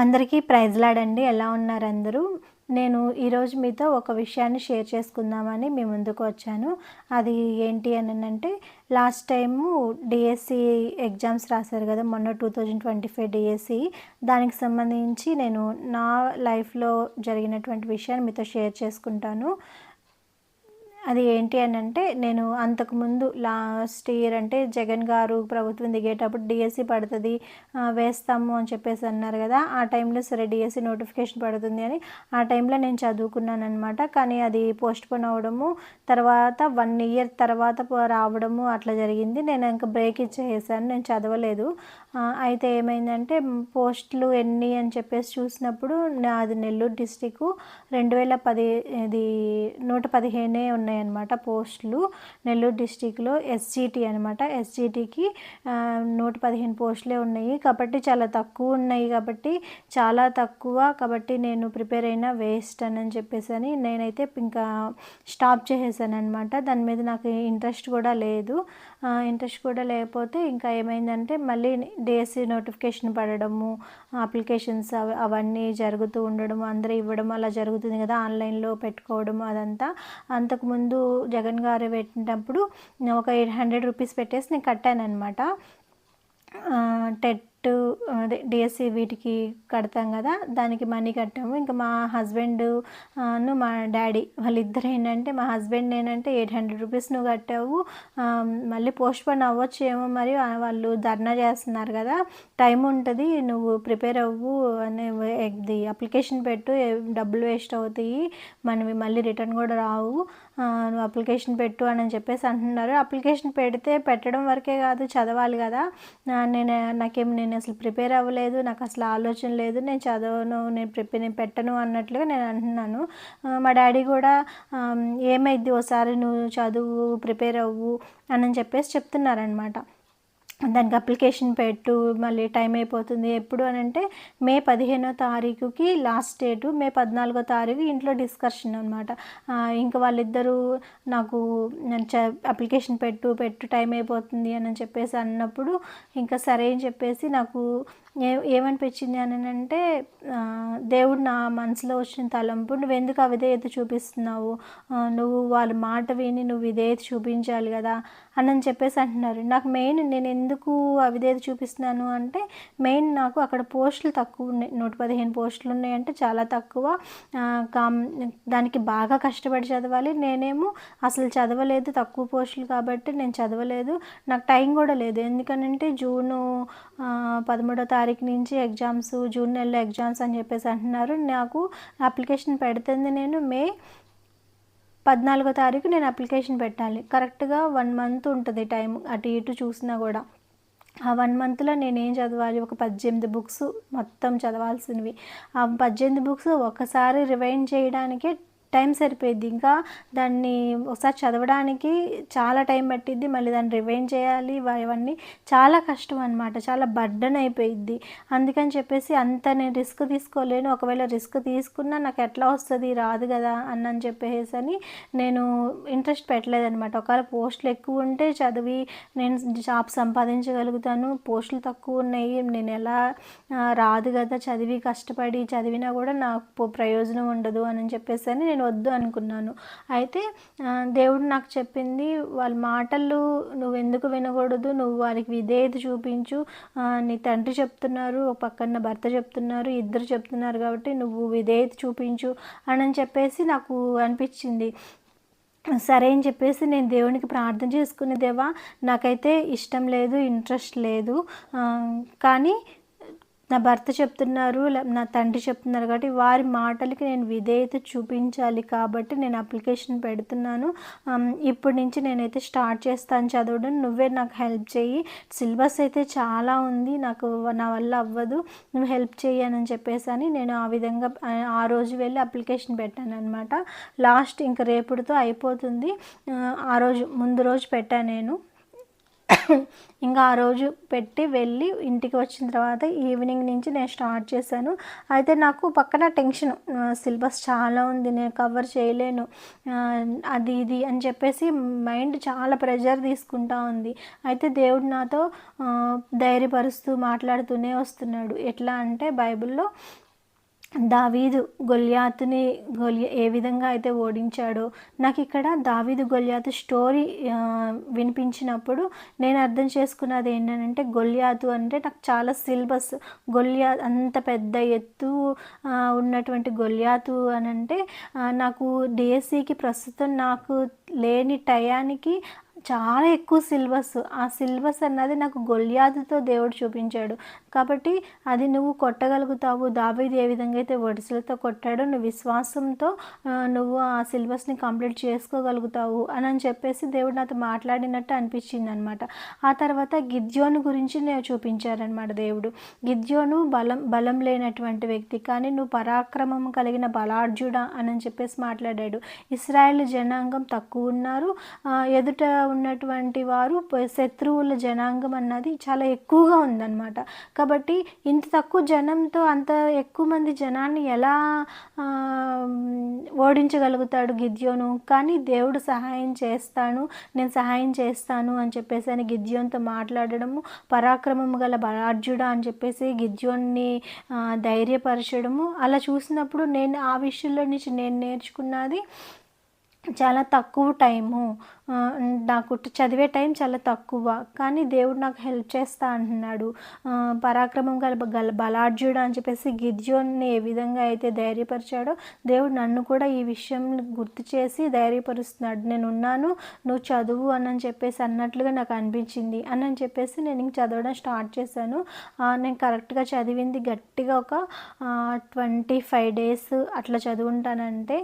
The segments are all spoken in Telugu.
అందరికీ ప్రైజ్‌లాడండి. ఎలా ఉన్నారు అందరూ? నేను ఈరోజు మీతో ఒక విషయాన్ని షేర్ చేసుకుందామని మీ ముందుకు వచ్చాను. అది ఏంటి అనంటే, లాస్ట్ టైము డీఎస్సీ ఎగ్జామ్స్ రాశారు కదా! మొన్న 2025 డీఎస్సీ. దానికి సంబంధించి నేను నా లైఫ్‌లో జరిగినటువంటి విషయాన్ని మీతో షేర్ చేసుకుంటాను. అది ఏంటి అనంటే, నేను అంతకుముందు లాస్ట్ ఇయర్ అంటే జగన్ గారు ప్రభుత్వం దిగేటప్పుడు డీఎస్సీ పడతది, వేస్తాము అని చెప్పేసి అన్నారు కదా! ఆ టైంలో సరే డీఎస్సీ నోటిఫికేషన్ పడుతుంది అని ఆ టైంలో నేను చదువుకున్నాననమాట. కానీ అది పోస్ట్‌పోన్ అవ్వడము, తర్వాత 1 ఇయర్ తర్వాత రావడము అట్లా జరిగింది. నేను ఇంక బ్రేక్ ఇచ్చేసాను. నేను చదవలేదు. అయితే ఏమైందంటే పోస్టులు ఎన్ని అని చెప్పేసి చూసినప్పుడు నాది నెల్లూరు డిస్ట్రిక్కు 2010 ఇది 115 ఉన్నాయన్నమాట పోస్టులు. నెల్లూరు డిస్ట్రిక్ట్‌లో ఎస్‌జీటీ అనమాట. ఎస్‌జీటీకి 115 పోస్టులే ఉన్నాయి. కాబట్టి చాలా తక్కువ ఉన్నాయి కాబట్టి చాలా తక్కువ కాబట్టి నేను ప్రిపేర్ అయినా వేస్ట్ అని చెప్పేసని నేనైతే ఇంకా స్టాప్ చేసేసాననమాట. దాని మీద నాకు ఇంట్రెస్ట్ కూడా లేదు. ఇంట్రెస్ట్ కూడా లేకపోతే ఇంకా ఏమైందంటే మళ్ళీ డీఎస్సీ నోటిఫికేషన్ పడడము, అప్లికేషన్స్ అవన్నీ జరుగుతూ ఉండడం, అందరూ ఇవ్వడం అలా జరుగుతుంది కదా! ఆన్లైన్‌లో పెట్టుకోవడం అదంతా. అంతకుముందు జగన్ గారు పెట్టినప్పుడు ఒక 800 రూపీస్ పెట్టేసి నేను కట్టాననమాట. టెట్ అదే డీఎస్సీ వీటికి కడతాం కదా! దానికి మనీ కట్టాము. ఇంకా మా హస్బెండ్ మా డ్యాడీ వాళ్ళిద్దరు ఏంటంటే, మా హస్బెండ్ ఏంటంటే 800 రూపీస్ నువ్వు కట్టావు, మళ్ళీ పోస్ట్‌పోన్ అవ్వచ్చేమో మరి వాళ్ళు ధర్నా చేస్తున్నారు కదా! టైం ఉంటుంది, నువ్వు ప్రిపేర్ అవ్వు అని ఇది అప్లికేషన్ పెట్టు, డబ్బులు వేస్ట్ అవుతాయి, మనవి మళ్ళీ రిటర్న్ కూడా రావు, నువ్వు అప్లికేషన్ పెట్టు అని చెప్పేసి అంటున్నారు. అప్లికేషన్ పెట్టడం వరకే కాదు, చదవాలి కదా! నేను అసలు ప్రిపేర్ అవ్వలేదు, నాకు అసలు ఆలోచన లేదు, నేను చదవను, నేను పెట్టను అన్నట్లుగా నేను అంటున్నాను. మా డాడీ కూడా ఏమైద్ది ఓసారి నువ్వు చదువు, ప్రిపేర్ అవ్వు అని చెప్పేసి చెప్తున్నారనమాట. దానికి అప్లికేషన్ పెట్టు, మళ్ళీ టైం అయిపోతుంది. ఎప్పుడు అనంటే మే 15వ తారీఖుకి లాస్ట్ డేటు, మే 14వ తారీఖు ఇంట్లో డిస్కషన్ అనమాట. ఇంకా వాళ్ళిద్దరూ నాకు అప్లికేషన్ పెట్టు టైం అయిపోతుంది అని చెప్పేసి అన్నప్పుడు ఇంకా సరే అని చెప్పేసి నాకు ఏమనిపించింది అంటే, దేవుడు నా మనసులో వచ్చిన తలంపు, నువ్వెందుకు అవిధేయత చూపిస్తున్నావు, నువ్వు వాళ్ళ మాట విని నువ్వు విధేయత చూపించాలి కదా అని చెప్పేసి అంటున్నారు. నాకు మెయిన్ నేను ఎందుకు అవిధేయత చూపిస్తున్నాను అంటే, మెయిన్ నాకు అక్కడ పోస్టులు తక్కువ ఉన్నాయి. 115 పోస్టులు ఉన్నాయంటే చాలా తక్కువ. దానికి బాగా కష్టపడి చదవాలి. నేనేమో అసలు చదవలేదు, తక్కువ పోస్టులు కాబట్టి నేను చదవలేదు. నాకు టైం కూడా లేదు. ఎందుకనంటే జూను 13వ తారీఖు నుంచి ఎగ్జామ్స్, జూన్ నెలలో ఎగ్జామ్స్ అని చెప్పేసి అంటున్నారు. నాకు అప్లికేషన్ పెడుతుంది నేను మే 14వ తారీఖు నేను అప్లికేషన్ పెట్టాలి. కరెక్ట్గా 1 మంత్ ఉంటుంది టైం, అటు ఇటు చూసినా కూడా. ఆ 1 మంత్లో నేనేం చదవాలి? ఒక 18 బుక్స్ మొత్తం చదవాల్సినవి. ఆ 18 బుక్స్ ఒకసారి రివైండ్ చేయడానికే టైం సరిపోయిద్ది. ఇంకా దాన్ని ఒకసారి చదవడానికి చాలా టైం పట్టిద్ది. మళ్ళీ దాన్ని రివైండ్ చేయాలి. ఇవన్నీ చాలా కష్టం అనమాట. చాలా బర్డెన్ అయిపోయిద్ది. అందుకని చెప్పేసి అంత నేను రిస్క్ తీసుకోలేను. ఒకవేళ రిస్క్ తీసుకున్నా నాకు ఎట్లా వస్తుంది, రాదు కదా అని చెప్పేసి నేను ఇంట్రెస్ట్ పెట్టలేదనమాట. ఒకవేళ పోస్టులు ఎక్కువ ఉంటే చదివి నేను జాబ్ సంపాదించగలుగుతాను. పోస్టులు తక్కువ ఉన్నాయి, నేను ఎలా రాదు కదా, చదివి కష్టపడి చదివినా కూడా నాకు ప్రయోజనం ఉండదు అని చెప్పేసి నేను వద్దు అనుకున్నాను. అయితే దేవుడు నాకు చెప్పింది, వాళ్ళ మాటలు నువ్వెందుకు వినకూడదు, నువ్వు వారికి విధేయత చూపించు, నీ తండ్రి చెప్తున్నారు, ఒక పక్కన భర్త చెప్తున్నారు, ఇద్దరు చెప్తున్నారు కాబట్టి నువ్వు విధేయత చూపించు అని చెప్పేసి నాకు అనిపించింది. సరే అని చెప్పేసి నేను దేవునికి ప్రార్థన చేసుకునే, దేవా నాకైతే ఇష్టం లేదు, ఇంట్రెస్ట్ లేదు, కానీ నా భర్త చెప్తున్నారు, నా తండ్రి చెప్తున్నారు కాబట్టి వారి మాటలకి నేను విధేయత చూపించాలి కాబట్టి నేను అప్లికేషన్ పెడుతున్నాను. ఇప్పటి నుంచి నేనైతే స్టార్ట్ చేస్తాను చదవడం, నువ్వే నాకు హెల్ప్ చేయి, సిలబస్ అయితే చాలా ఉంది, నా వల్ల అవ్వదు, నువ్వు హెల్ప్ చేయి అని చెప్పేసి నేను ఆ విధంగా ఆ రోజు వెళ్ళి అప్లికేషన్ పెట్టాను అనమాట. లాస్ట్ ఇంక రేపుడుతో అయిపోతుంది. ఆ రోజు ముందు రోజు పెట్టాను నేను. ఇంకా ఆ రోజు పెట్టి వెళ్ళి ఇంటికి వచ్చిన తర్వాత ఈవినింగ్ నుంచి నేను స్టార్ట్ చేశాను. అయితే నాకు పక్కన టెన్షన్, సిలబస్ చాలా ఉంది, నేను కవర్ చేయలేను, అది ఇది అని చెప్పేసి మైండ్ చాలా ప్రెషర్ తీసుకుంటా ఉంది. అయితే దేవుడు నాతో ధైర్యపరుస్తూ మాట్లాడుతూనే వస్తున్నాడు. ఎట్లా అంటే బైబిల్లో దావీదు గొల్యాతుని ఏ విధంగా అయితే ఓడించాడో, నాకు ఇక్కడ దావీదు గొల్యాతు స్టోరీ వినిపించినప్పుడు నేను అర్థం చేసుకున్నది ఏంటంటే, గొల్యాతు అంటే నాకు చాలా సిలబస్. అంత పెద్ద ఎత్తు ఉన్నటువంటి గొల్యాతు అని అంటే నాకు డిఎస్సికి ప్రస్తుతం నాకు లేని టయానికి చాలా ఎక్కువ సిలబస్. ఆ సిలబస్ అన్నది నాకు గొల్యాతుతో దేవుడు చూపించాడు. కాబట్టి అది నువ్వు కొట్టగలుగుతావు. దావీదు ఏ విధంగా అయితే వడిసెలతో కొట్టాడో, నువ్వు విశ్వాసంతో నువ్వు ఆ సిలబస్ని కంప్లీట్ చేసుకోగలుగుతావు అని చెప్పేసి దేవుడు నాతో మాట్లాడినట్టు అనిపించింది అనమాట. ఆ తర్వాత గిద్యోను గురించి నేను చూపించారనమాట దేవుడు. గిద్యోను బలం లేనటువంటి వ్యక్తి, కానీ నువ్వు పరాక్రమం కలిగిన బలార్జుడా అని చెప్పేసి మాట్లాడాడు. ఇశ్రాయేల్ జనాంగం తక్కువ ఉన్నారు, ఎదుట ఉన్నటువంటి వారు శత్రువుల జనాంగం అన్నది చాలా ఎక్కువగా ఉందన్నమాట. కాబట్టి ఇంత తక్కువ జనంతో అంత ఎక్కువ మంది జనాన్ని ఎలా ఓడించగలుగుతాడు గిద్యోను? కానీ దేవుడు సహాయం చేస్తాను, నేను సహాయం చేస్తాను అని చెప్పేసి అని గిద్యోన్తో మాట్లాడడము, పరాక్రమము గల బలార్జుడా అని చెప్పేసి గిద్యోన్ని ధైర్యపరచడము, అలా చూసినప్పుడు నేను ఆ విషయంలో నుంచి నేను నేర్చుకున్నది చాలా తక్కువ టైము, నాకు చదివే టైం చాలా తక్కువ, కానీ దేవుడు నాకు హెల్ప్ చేస్తా అంటున్నాడు. పరాక్రమం గల బలార్జుడు అని చెప్పేసి గిద్యోన్ని ఏ విధంగా అయితే ధైర్యపరిచాడో, దేవుడు నన్ను కూడా ఈ విషయం గుర్తు చేసి ధైర్యపరుస్తున్నాడు. నేను ఉన్నాను, నువ్వు చదువు అని చెప్పేసి అన్నట్లుగా నాకు అనిపించింది అని చెప్పేసి నేను ఇంక చదవడం స్టార్ట్ చేశాను. నేను కరెక్ట్గా చదివింది గట్టిగా ఒక 25 days అట్లా చదువుంటానంటే,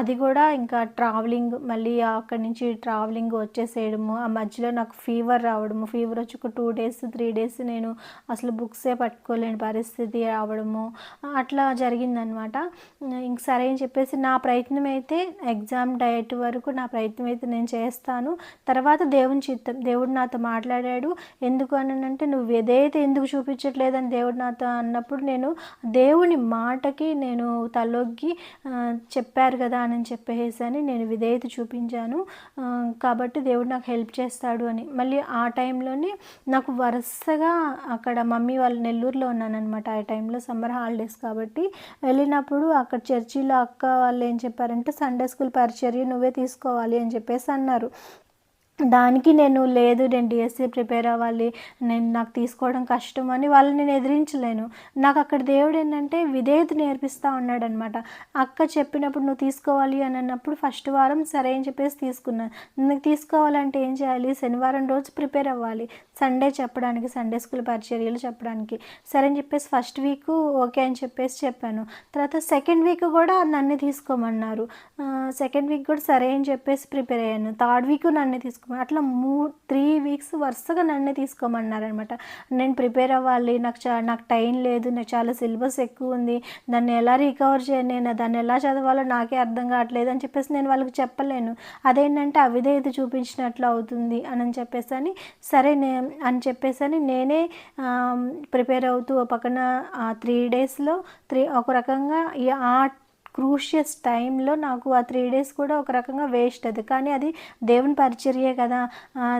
అది కూడా ఇంకా ట్రావెలింగ్, మళ్ళీ అక్కడి నుంచి ట్రావెలింగ్ వచ్చేసేయడము, ఆ మధ్యలో నాకు ఫీవర్ రావడము, ఫీవర్ వచ్చి ఒక 2 days 3 days నేను అసలు బుక్సే పట్టుకోలేని పరిస్థితి రావడము, అట్లా జరిగిందనమాట. ఇంక సరే అని చెప్పేసి నా ప్రయత్నం అయితే ఎగ్జామ్ డేట్ వరకు నా ప్రయత్నం అయితే నేను చేస్తాను. తర్వాత దేవుని చిత్తం, దేవుడు నాతో మాట్లాడాడు. ఎందుకు అని అంటే, నువ్వు ఏదైతే ఎందుకు చూపించట్లేదని దేవుడు నాతో అన్నప్పుడు, నేను దేవుని మాటకి నేను తలొగ్గి చెప్పారు కదా అని చెప్పేసి అని నేను విధేయత చూపించాను. కాబట్టి దేవుడు నాకు హెల్ప్ చేస్తాడు అని. మళ్ళీ ఆ టైంలోనే నాకు వరుసగా అక్కడ మమ్మీ వాళ్ళు నెల్లూరులో ఉన్నానన్నమాట. ఆ టైంలో సమ్మర్ హాలిడేస్ కాబట్టి వెళ్ళినప్పుడు అక్కడ చర్చిలో అక్క వాళ్ళు ఏం చెప్పారంటే, సండే స్కూల్ పరిచర్య నువ్వే తీసుకోవాలి అని చెప్పేసి అన్నారు. దానికి నేను డిఎస్సి ప్రిపేర్ అవ్వాలి, నాకు తీసుకోవడం కష్టం అని వాళ్ళని నేను ఎదిరించలేను. నాకు అక్కడ దేవుడు ఏంటంటే విధేయత నేర్పిస్తూ ఉన్నాడనమాట. అక్క చెప్పినప్పుడు నువ్వు తీసుకోవాలి అని అన్నప్పుడు ఫస్ట్ వారం సరే అని చెప్పేసి తీసుకున్నాను. నాకు తీసుకోవాలంటే ఏం చేయాలి? శనివారం రోజు ప్రిపేర్ అవ్వాలి, సండే చెప్పడానికి, సండే స్కూల్ పరిచర్యలు చెప్పడానికి. సరే అని చెప్పేసి ఫస్ట్ వీక్ ఓకే అని చెప్పేసి చెప్పాను. తర్వాత సెకండ్ వీక్ కూడా నన్ను తీసుకోమన్నారు. సెకండ్ వీక్ కూడా సరే అని చెప్పేసి ప్రిపేర్ అయ్యాను. థర్డ్ వీక్ నన్ను అట్లా 3 weeks వరుసగా నన్నే తీసుకోమన్నారనమాట. నేను ప్రిపేర్ అవ్వాలి, నాకు టైం లేదు, నాకు చాలా సిలబస్ ఎక్కువ ఉంది, దాన్ని ఎలా రికవర్ చేయను, నేను దాన్ని ఎలా చదవాలో నాకే అర్థం కావట్లేదు అని చెప్పేసి నేను వాళ్ళకి చెప్పలేను. అదేంటంటే అవిధేయత చూపించినట్లు అవుతుంది అని చెప్పేసి అని, సరే అని చెప్పేసి అని నేనే ప్రిపేర్ అవుతూ పక్కన 3 daysలో ఒక రకంగా ఆ క్రూషియస్ టైంలో నాకు ఆ 3 days కూడా ఒక రకంగా వేస్ట్. అది కానీ అది దేవుని పరిచర్యే కదా,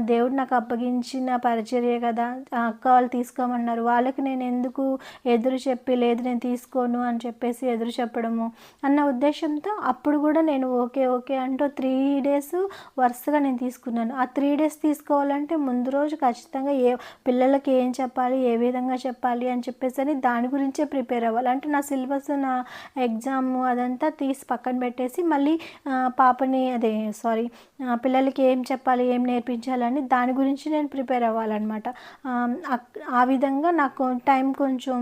దేవుడు నాకు అప్పగించిన పరిచర్యే కదా, అక్క వాళ్ళు తీసుకోమన్నారు, వాళ్ళకి నేను ఎందుకు ఎదురు చెప్పి లేదు నేను తీసుకోను అని చెప్పేసి ఎదురు చెప్పడము అన్న ఉద్దేశంతో అప్పుడు కూడా నేను ఓకే ఓకే అంటూ 3 days వరుసగా నేను తీసుకున్నాను. ఆ 3 days తీసుకోవాలంటే ముందు రోజు ఖచ్చితంగా పిల్లలకి ఏం చెప్పాలి, ఏ విధంగా చెప్పాలి అని చెప్పేసి అని దాని గురించే ప్రిపేర్ అవ్వాలి. అంటే నా సిలబస్, నా ఎగ్జామ్ అదంతా తీసి పక్కన పెట్టేసి మళ్ళీ పిల్లలకి ఏం చెప్పాలి, ఏం నేర్పించాలని దాని గురించి నేను ప్రిపేర్ అవ్వాలన్నమాట. ఆ విధంగా నాకు టైం కొంచెం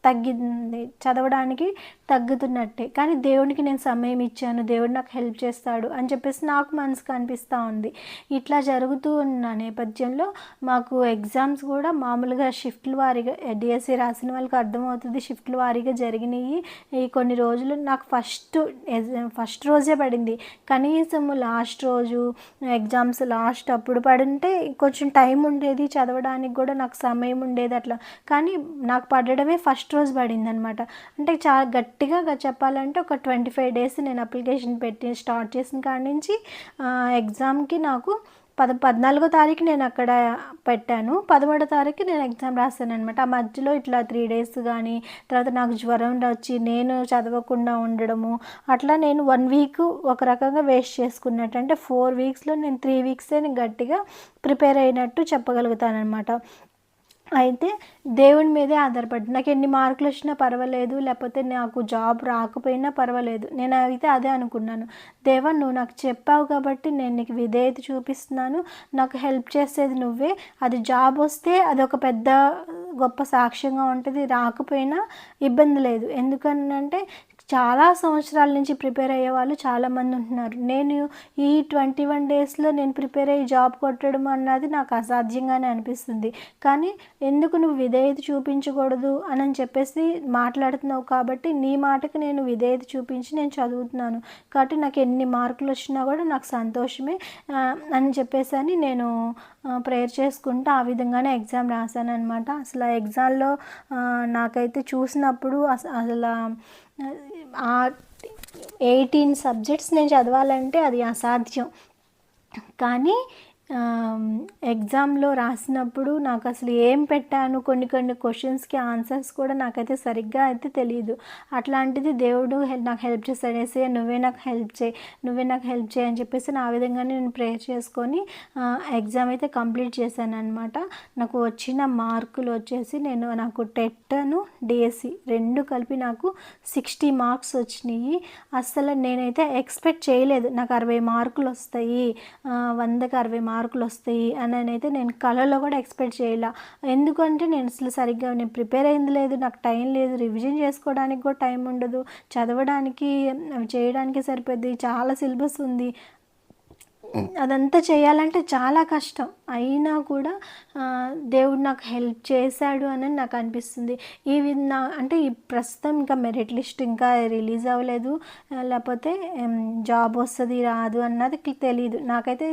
తగ్గింది, చదవడానికి తగ్గుతున్నట్టే. కానీ దేవునికి నేను సమయం ఇచ్చాను, దేవుడు నాకు హెల్ప్ చేస్తాడు అని చెప్పేసి నాకు మనసుకు అనిపిస్తూ ఉంది. ఇట్లా జరుగుతూ ఉన్న నేపథ్యంలో మాకు ఎగ్జామ్స్ కూడా మామూలుగా షిఫ్ట్ల వారీగా డిఎస్సి రాసిన వాళ్ళకి అర్థమవుతుంది, షిఫ్ట్ల వారీగా జరిగినాయి. ఈ కొన్ని రోజులు నాకు ఫస్ట్ రోజే పడింది. కనీసం లాస్ట్ రోజు ఎగ్జామ్స్ లాస్ట్ అప్పుడు పడుంటే కొంచెం టైం ఉండేది, చదవడానికి కూడా నాకు సమయం ఉండేది అట్లా. కానీ నాకు పడడమే ఫస్ట్ రోజు పడింది అనమాట. అంటే చాలా గట్టిగా చెప్పాలంటే ఒక 25 days నేను అప్లికేషన్ పెట్టి స్టార్ట్ చేసిన కాడి నుంచి ఎగ్జామ్కి నాకు 14వ తారీఖు నేను అక్కడ పెట్టాను, 13వ తారీఖు నేను ఎగ్జామ్ రాశాను అనమాట. ఆ మధ్యలో ఇట్లా 3 days కానీ, తర్వాత నాకు జ్వరం వచ్చి నేను చదవకుండా ఉండడము, అట్లా నేను 1 week ఒక రకంగా వేస్ట్ చేసుకున్నట్టు. అంటే 4 weeksలో నేను 3 weeks నేను గట్టిగా ప్రిపేర్ అయినట్టు చెప్పగలుగుతాను అనమాట. అయితే దేవుని మీదే ఆధారపడి నాకు ఎన్ని మార్కులు వచ్చినా పర్వాలేదు, లేకపోతే నాకు జాబ్ రాకపోయినా పర్వాలేదు. నేను అయితే అదే అనుకున్నాను, దేవా నువ్వు నాకు చెప్పావు కాబట్టి నేను నీకు విధేయత చూపిస్తున్నాను, నాకు హెల్ప్ చేసేది నువ్వే. అది జాబ్ వస్తే అది ఒక పెద్ద గొప్ప సాక్ష్యంగా ఉంటుంది, రాకపోయినా ఇబ్బంది లేదు. ఎందుకనంటే చాలా సంవత్సరాల నుంచి ప్రిపేర్ అయ్యే వాళ్ళు చాలామంది ఉంటున్నారు. నేను ఈ 21 daysలో నేను ప్రిపేర్ అయ్యి జాబ్ కొట్టడం అన్నది నాకు అసాధ్యంగానే అనిపిస్తుంది. కానీ ఎందుకు నువ్వు విధేయత చూపించకూడదు అని చెప్పేసి మాట్లాడుతున్నావు కాబట్టి నీ మాటకి నేను విధేయత చూపించి నేను చదువుతున్నాను. కాబట్టి నాకు ఎన్ని మార్కులు వచ్చినా కూడా నాకు సంతోషమే అని చెప్పేసి అని నేను ప్రేయర్ చేసుకుంటూ ఆ విధంగానే ఎగ్జామ్ రాశాను అనమాట. అసలు ఆ ఎగ్జామ్లో నాకైతే చూసినప్పుడు అసలు ఆ 18 subjects నేను చదవాలంటే అది అసాధ్యం. కానీ ఎగ్జామ్లో రాసినప్పుడు నాకు అసలు ఏం పెట్టాను, కొన్ని క్వశ్చన్స్కి ఆన్సర్స్ కూడా నాకైతే సరిగ్గా అయితే తెలియదు. అట్లాంటిది దేవుడు నాకు హెల్ప్ చేస్తాడు, ఏసే నువ్వే నాకు హెల్ప్ చేయి అని చెప్పేసి ఆ విధంగానే నేను ప్రేయర్ చేసుకొని ఎగ్జామ్ అయితే కంప్లీట్ చేశాను అనమాట. నాకు వచ్చిన మార్కులు వచ్చేసి నాకు టెట్ను డిఎస్సి రెండు కలిపి నాకు 60 marks వచ్చినాయి. అసలు నేనైతే ఎక్స్పెక్ట్ చేయలేదు నాకు 60 markuలు వస్తాయి, 100కి 60 మార్కులు వస్తాయి అని అయితే నేను కళలో కూడా ఎక్స్పెక్ట్ చేయాల. ఎందుకంటే నేను అసలు సరిగ్గా నేను ప్రిపేర్ అయింది లేదు, నాకు టైం లేదు, రివిజన్ చేసుకోవడానికి కూడా టైం ఉండదు, చదవడానికి చేయడానికి సరిపోద్ది, చాలా సిలబస్ ఉంది, అదంతా చేయాలంటే చాలా కష్టం. అయినా కూడా దేవుడు నాకు హెల్ప్ చేశాడు అని నాకు అనిపిస్తుంది. అంటే ఈ ప్రస్తుతం ఇంకా మెరిట్ లిస్ట్ ఇంకా రిలీజ్ అవ్వలేదు, లేకపోతే జాబ్ వస్తుంది రాదు అన్నది తెలియదు. నాకైతే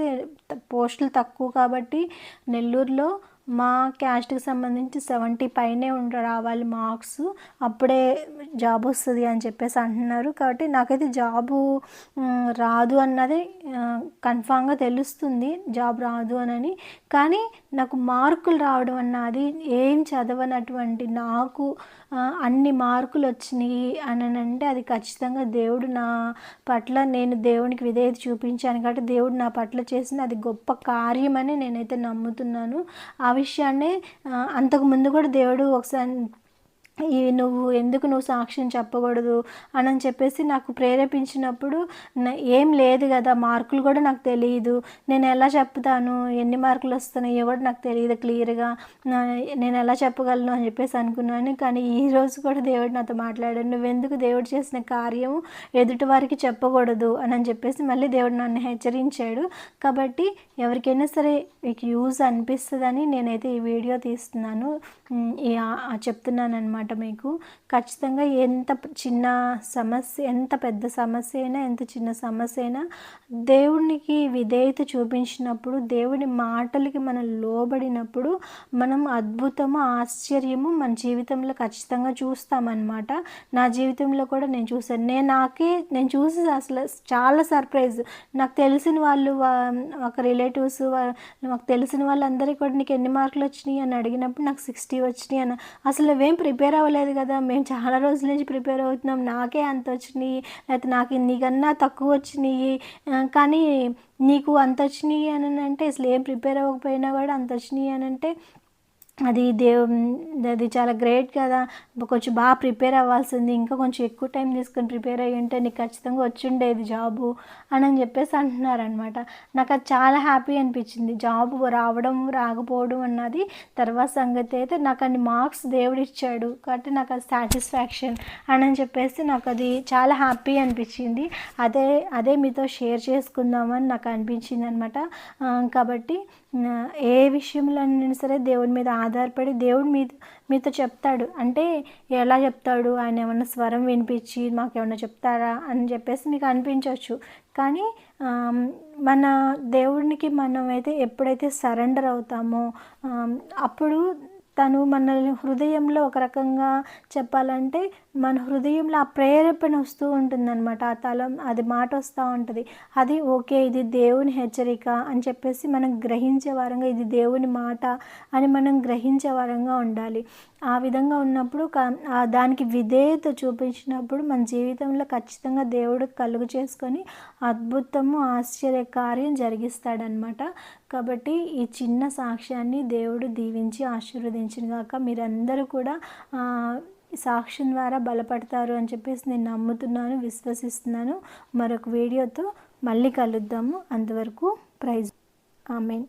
పోస్టులు తక్కువ కాబట్టి నెల్లూరులో మా క్యాస్ట్కి సంబంధించి 70 పైనే రావాలి మార్క్స్, అప్పుడే జాబ్ వస్తుంది అని చెప్పేసి అంటున్నారు. కాబట్టి నాకైతే జాబు రాదు అన్నది కన్ఫామ్గా తెలుస్తుంది, జాబ్ రాదు అని. కానీ నాకు మార్కులు రావడం అన్నది ఏం చదవనటువంటి నాకు అన్ని మార్కులు వచ్చినాయి అని అంటే అది ఖచ్చితంగా దేవుడు నా పట్ల, నేను దేవునికి విధేయత చూపించాను కాబట్టి దేవుడు నా పట్ల చేసిన అది గొప్ప కార్యమని నేనైతే నమ్ముతున్నాను. ఆ విషయాన్నే అంతకుముందు కూడా దేవుడు ఒకసారి నువ్వు సాక్ష్యం చెప్పకూడదు అని చెప్పేసి నాకు ప్రేరేపించినప్పుడు ఏం లేదు కదా, మార్కులు కూడా నాకు తెలియదు, నేను ఎలా చెప్తాను, ఎన్ని మార్కులు వస్తున్నాయో కూడా నాకు తెలియదు క్లియర్గా, నేను ఎలా చెప్పగలను అని చెప్పేసి అనుకున్నాను. కానీ ఈరోజు కూడా దేవుడు నాతో మాట్లాడాడు, నువ్వెందుకు దేవుడు చేసిన కార్యము ఎదుటి వారికి చెప్పకూడదు అని చెప్పేసి మళ్ళీ దేవుడు నన్ను హెచ్చరించాడు. కాబట్టి ఎవరికైనా సరే మీకు యూజ్ అనిపిస్తుందని నేనైతే ఈ వీడియో తీస్తున్నాను, చెప్తున్నాను అనమాట. మీకు ఖచ్చితంగా ఎంత చిన్న సమస్య, ఎంత పెద్ద సమస్య అయినా, ఎంత చిన్న సమస్య అయినా దేవునికి విధేయత చూపించినప్పుడు, దేవుని మాటలకి మనం లోబడినప్పుడు మనం అద్భుతము, ఆశ్చర్యము మన జీవితంలో ఖచ్చితంగా చూస్తామన్నమాట. నా జీవితంలో కూడా నేను చూసాను. నేను చూసి అసలు చాలా సర్ప్రైజ్. నాకు తెలిసిన వాళ్ళు, ఒక రిలేటివ్స్, నాకు తెలిసిన వాళ్ళందరికీ కూడా నీకు ఎన్ని మార్కులు వచ్చినాయి అని అడిగినప్పుడు నాకు 60 వచ్చినాయి అని. అసలు ఏం ప్రిపేర్ అవ్వలేదు కదా, మేము చాలా రోజుల నుంచి ప్రిపేర్ అవుతున్నాం, నాకే అంత వచ్చినాయి, లేకపోతే నాకు నీకన్నా తక్కువ వచ్చినాయి, కానీ నీకు అంత వచ్చినాయి అని అంటే అసలు ఏం ప్రిపేర్ అవ్వకపోయినా కూడా అంత వచ్చినాయి అని అంటే అది చాలా గ్రేట్ కదా, కొంచెం బాగా ప్రిపేర్ అవ్వాల్సింది, ఇంకా కొంచెం ఎక్కువ టైం తీసుకొని ప్రిపేర్ అయ్యి ఉంటే నీకు ఖచ్చితంగా వచ్చిండేది జాబు అని చెప్పేసి అంటున్నారనమాట. నాకు అది చాలా హ్యాపీ అనిపించింది. జాబు రావడం రాకపోవడం అన్నది తర్వాత సంగతి. అయితే నాకు అన్ని మార్క్స్ దేవుడు ఇచ్చాడు కాబట్టి నాకు అది సాటిస్ఫాక్షన్ అని చెప్పేసి నాకు అది చాలా హ్యాపీ అనిపించింది. అదే మీతో షేర్ చేసుకుందామని నాకు అనిపించింది అనమాట. కాబట్టి ఏ విషయంలో అయినా సరే దేవుని మీద ఆధారపడి దేవుడు మీతో చెప్తాడు. అంటే ఎలా చెప్తాడు, ఆయన ఏమన్నా స్వరం వినిపించి మాకేమన్నా చెప్తారా అని చెప్పేసి మీకు అనిపించవచ్చు. కానీ మన దేవునికి మనమైతే ఎప్పుడైతే సరెండర్ అవుతామో అప్పుడు తను మనల్ని హృదయంలో ఒక రకంగా చెప్పాలంటే మన హృదయంలో ఆ ప్రేరేపణ వస్తూ ఉంటుందన్నమాట. అది మాట వస్తూ ఉంటుంది. అది ఓకే, ఇది దేవుని హెచ్చరిక అని చెప్పేసి మనం గ్రహించే వారంగా, ఇది దేవుని మాట అని మనం గ్రహించే వారంగా ఉండాలి. ఆ విధంగా ఉన్నప్పుడు దానికి విధేయత చూపించినప్పుడు మన జీవితంలో ఖచ్చితంగా దేవుడు కలుగు చేసుకొని అద్భుతము ఆశ్చర్యకార్యం జరిగిస్తాడనమాట. కాబట్టి ఈ చిన్న సాక్ష్యాన్ని దేవుడు దీవించి ఆశీర్వదించిన గాక. మీరందరూ కూడా సాక్ష్యం ద్వారా బలపడతారు అని చెప్పేసి నేను నమ్ముతున్నాను, విశ్వసిస్తున్నాను. మరొక వీడియోతో మళ్ళీ కలుద్దాము. అంతవరకు ప్రైజ్. ఆమేన్.